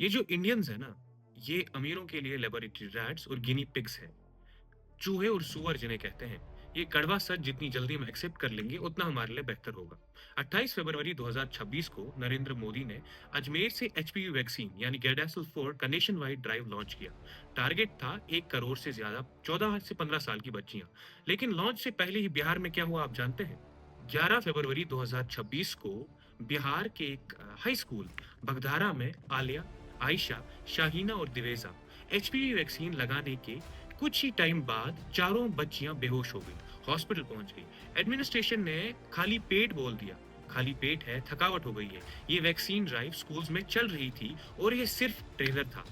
ये जो इंडियंस है ना, ये अमीरों के लिए लेबोरेटरी रैट्स और गिनी पिग्स है। चूहे और सूअर जिन्हें कहते हैं, ये कड़वा सच जितनी जल्दी हम एक्सेप्ट कर लेंगे उतना हमारे लिए बेहतर होगा। 28 फरवरी 2026 को नरेंद्र मोदी ने अजमेर से एचपीवी वैक्सीन यानी गेडासिल 4 का नेशन वाइड ड्राइव लॉन्च किया। टारगेट था 1 करोड़ से ज्यादा 14 से 15 साल की बच्चियां। लेकिन लॉन्च से पहले ही बिहार में क्या हुआ आप जानते हैं? 11 फरवरी 2026 को बिहार के एक हाई स्कूल बगधारा में आलिया, आयशा, शाहीना और दिवेजा एचपीवी वैक्सीन लगाने के कुछ ही टाइम बाद चारों बच्चियां बेहोश हो गई, हॉस्पिटल पहुंच गई। एडमिनिस्ट्रेशन ने खाली पेट बोल दिया। खाली पेट है, थकावट हो गई है। ये वैक्सीन ड्राइव स्कूल्स में चल रही थी और ये सिर्फ ट्रेलर था।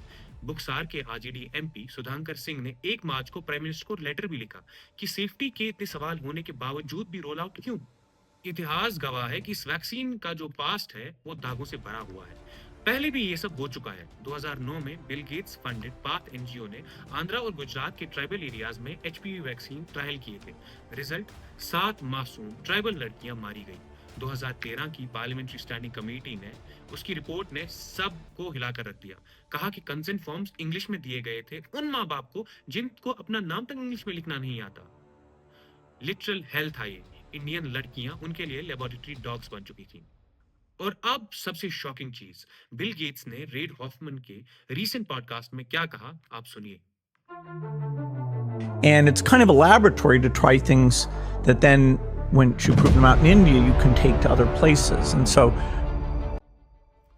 बुक्सार के आरजेडी एमपी सुधांकर सिंह ने 1 मार्च को प्राइम मिनिस्टर को लेटर भी लिखा कि सेफ्टी के इतने सवाल होने के बावजूद भी रोल आउट क्यों। इतिहास गवाह है कि इस वैक्सीन का जो पास्ट है वो दागों से भरा हुआ है। पहले भी ये सब हो चुका है। 2009 में Bill Gates funded path NGO ने आंध्रा और गुजरात के ट्राइबल एरियाज में एचपीवी वैक्सीन ट्रायल किए थे। रिजल्ट, 7 मासूम ट्राइबल लड़कियां मारी गई। 2013 की पार्लियामेंट्री स्टैंडिंग कमेटी ने उसकी रिपोर्ट ने सबको हिलाकर रख दिया। कहा कि कंसेंट फॉर्म्स इंग्लिश में दिए गए थे उन माँ बाप को जिनको अपना नाम तक इंग्लिश में लिखना नहीं आता। लिटरल हेल्थ था ये। इंडियन लड़कियां उनके लिए लेबोरेटरी डॉग्स बन चुकी थी। और अब सबसे शॉकिंग चीज, बिल गेट्स ने रेड हॉफमन के रीसेंट पॉडकास्ट में क्या कहा आप सुनिए। And it's kind of a laboratory to try things that then, once you prove them out in India, you can take to other places. And so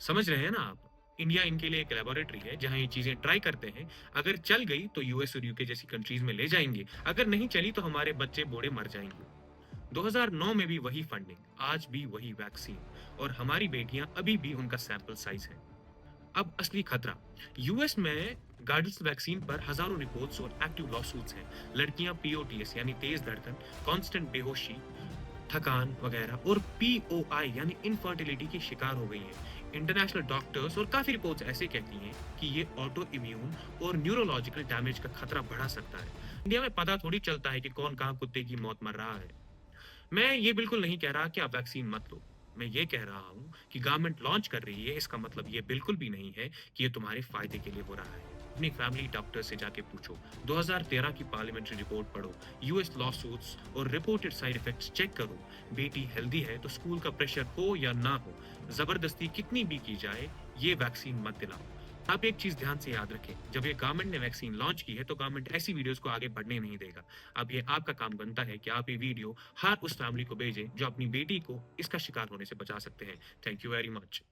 समझ रहे हैं ना आप? इंडिया इनके लिए एक लेबोरेटरी है जहां ये चीजें ट्राई करते हैं। अगर चल गई तो यूएस और यूके जैसी कंट्रीज में ले जाएंगे, अगर नहीं चली तो हमारे बच्चे बूढ़े मर जाएंगे। 2009 में भी वही फंडिंग, आज भी वही वैक्सीन, और हमारी बेटियां अभी भी उनका सैंपल साइज है। अब असली खतरा, यूएस में गार्डल्स वैक्सीन पर हजारों रिपोर्ट्स और एक्टिव लॉसूट्स हैं। लड़कियां पीओटीएस यानी तेज धड़कन, कांस्टेंट बेहोशी, थकान वगैरह और पीओआई यानी इनफर्टिलिटी की शिकार हो गई हैं। इंटरनेशनल डॉक्टर्स और काफी रिपोर्ट्स ऐसे कहती हैं कि ये ऑटो इम्यून और न्यूरोलॉजिकल डैमेज का खतरा बढ़ा सकता है। इंडिया में पता थोड़ी चलता है कि कौन कहाँ कुत्ते की मौत मर रहा है। मैं ये बिल्कुल नहीं कह रहा कि आप वैक्सीन मत लो। मैं ये कह रहा हूँ कि गवर्नमेंट लॉन्च कर रही है, इसका मतलब ये बिल्कुल भी नहीं है कि ये तुम्हारे फायदे के लिए हो रहा है। अपनी फैमिली डॉक्टर से जाके पूछो, 2013 की पार्लियामेंट्री रिपोर्ट पढ़ो, यूएस लॉ सूट्स और रिपोर्टेड साइड इफेक्ट्स चेक करो। बेटी हेल्दी है तो स्कूल का प्रेशर हो या ना हो, जबरदस्ती कितनी भी की जाए, ये वैक्सीन मत दिलाओ। आप एक चीज ध्यान से याद रखें, जब ये गवर्नमेंट ने वैक्सीन लॉन्च की है तो गवर्नमेंट ऐसी वीडियोस को आगे बढ़ने नहीं देगा। अब ये आपका काम बनता है कि आप ये वीडियो हर उस फैमिली को भेजें जो अपनी बेटी को इसका शिकार होने से बचा सकते हैं। Thank you very much.